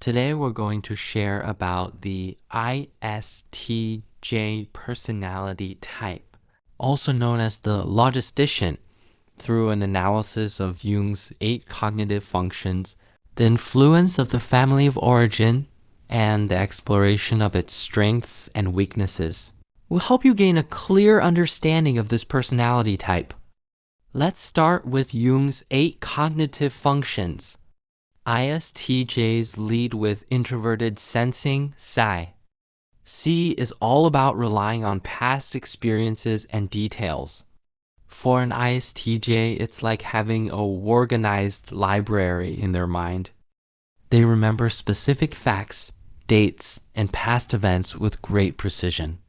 Today we're going to share about the ISTJ personality type, also known as the logistician, through an analysis of Jung's 8 cognitive functions, the influence of the family of origin, and the exploration of its strengths and weaknesses. Will help you gain a clear understanding of this personality type. Let's start with Jung's 8 cognitive functions. ISTJs lead with introverted sensing, psi. C is all about relying on past experiences and details. For an ISTJ, it's like having a organized library in their mind. They remember specific facts, dates, and past events with great precision.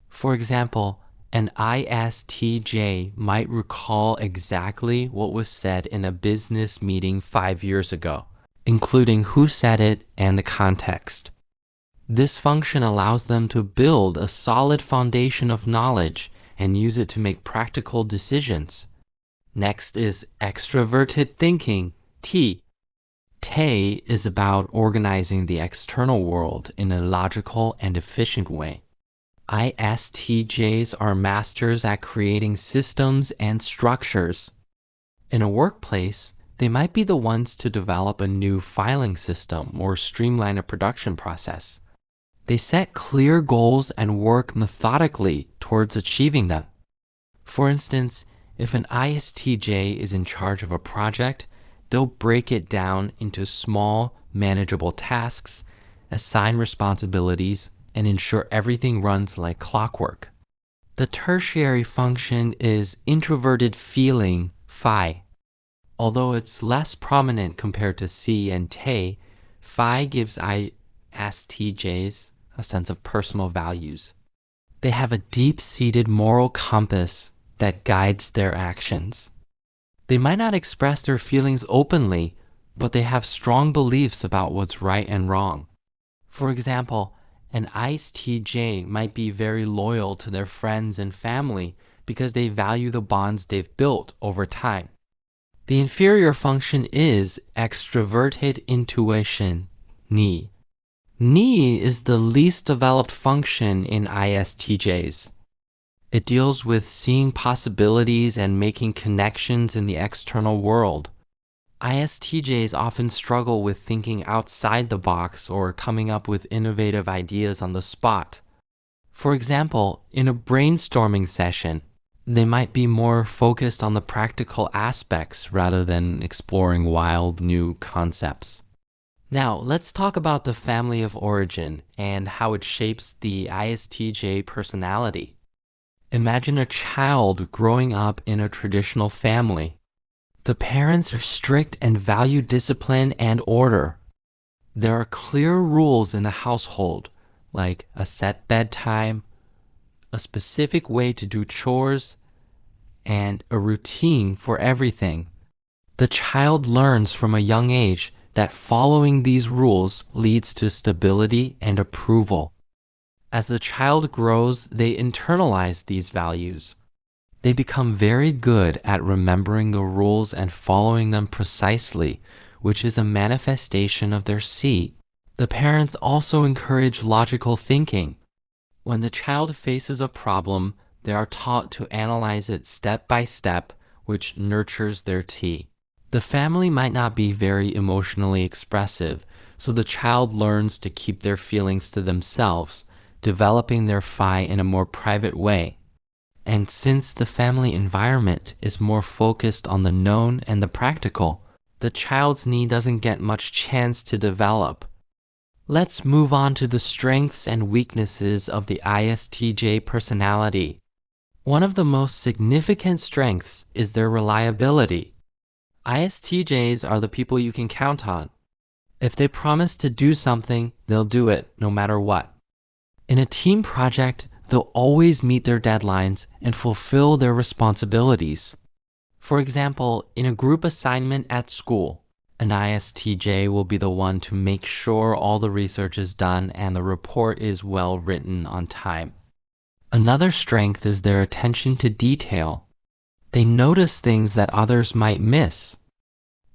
For example, an ISTJ might recall exactly what was said in a business meeting 5 years ago, including who said it and the context. This function allows them to build a solid foundation of knowledge and use it to make practical decisions. Next is extroverted thinking, T. T is about organizing the external world in a logical and efficient way. ISTJs are masters at creating systems and structures. In a workplace, they might be the ones to develop a new filing system or streamline a production process. They set clear goals and work methodically towards achieving them. For instance, if an ISTJ is in charge of a project, they'll break it down into small, manageable tasks, assign responsibilities, and ensure everything runs like clockwork. The tertiary function is introverted feeling, phi. Although it's less prominent compared to C and T, phi gives ISTJs a sense of personal values. They have a deep-seated moral compass that guides their actions. They might not express their feelings openly, but they have strong beliefs about what's right and wrong. For example, an ISTJ might be very loyal to their friends and family because they value the bonds they've built over time. The inferior function is extroverted intuition, Ni. Ni is the least developed function in ISTJs. It deals with seeing possibilities and making connections in the external world. ISTJs often struggle with thinking outside the box or coming up with innovative ideas on the spot. For example, in a brainstorming session, they might be more focused on the practical aspects rather than exploring wild new concepts. Now, let's talk about the family of origin and how it shapes the ISTJ personality. Imagine a child growing up in a traditional family. The parents are strict and value discipline and order. There are clear rules in the household, like a set bedtime, a specific way to do chores, and a routine for everything. The child learns from a young age that following these rules leads to stability and approval. As the child grows, they internalize these values. They become very good at remembering the rules and following them precisely, which is a manifestation of their C. The parents also encourage logical thinking. When the child faces a problem, they are taught to analyze it step by step, which nurtures their T. The family might not be very emotionally expressive, so the child learns to keep their feelings to themselves, developing their phi in a more private way. And since the family environment is more focused on the known and the practical, the child's Ni doesn't get much chance to develop. Let's move on to the strengths and weaknesses of the ISTJ personality. One of the most significant strengths is their reliability. ISTJs are the people you can count on. If they promise to do something, they'll do it no matter what. In a team project, they'll always meet their deadlines and fulfill their responsibilities. For example, in a group assignment at school, an ISTJ will be the one to make sure all the research is done and the report is well written on time. Another strength is their attention to detail. They notice things that others might miss.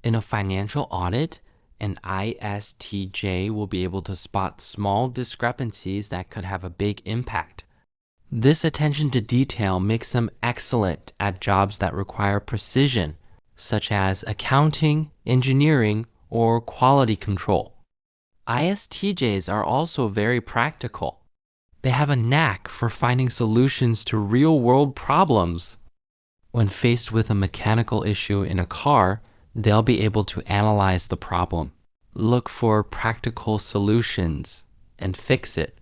In a financial audit, An ISTJ will be able to spot small discrepancies that could have a big impact. This attention to detail makes them excellent at jobs that require precision, such as accounting, engineering, or quality control. ISTJs are also very practical. They have a knack for finding solutions to real-world problems. When faced with a mechanical issue in a car, they'll be able to analyze the problem, look for practical solutions, and fix it.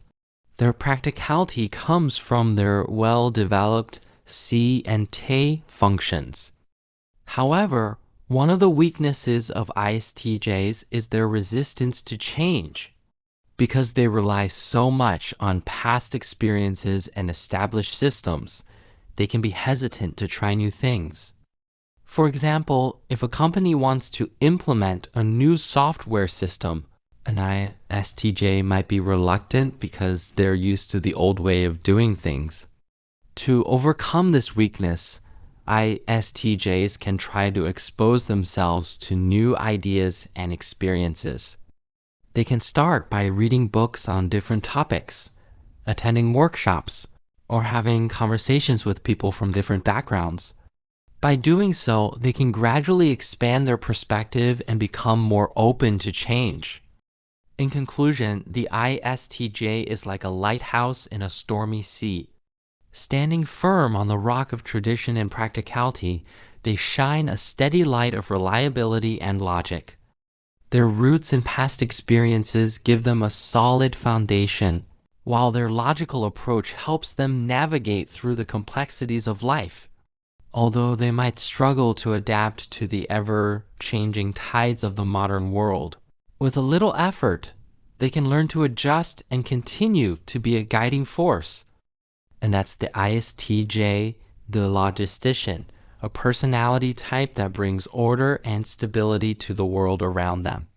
Their practicality comes from their well-developed see and tay functions. However, one of the weaknesses of ISTJs is their resistance to change. Because they rely so much on past experiences and established systems, they can be hesitant to try new things. For example, if a company wants to implement a new software system, an ISTJ might be reluctant because they're used to the old way of doing things. To overcome this weakness, ISTJs can try to expose themselves to new ideas and experiences. They can start by reading books on different topics, attending workshops, or having conversations with people from different backgrounds. By doing so, they can gradually expand their perspective and become more open to change. In conclusion, the ISTJ is like a lighthouse in a stormy sea. Standing firm on the rock of tradition and practicality, they shine a steady light of reliability and logic. Their roots in past experiences give them a solid foundation, while their logical approach helps them navigate through the complexities of life. Although they might struggle to adapt to the ever-changing tides of the modern world, with a little effort, they can learn to adjust and continue to be a guiding force. And that's the ISTJ, the logistician, a personality type that brings order and stability to the world around them.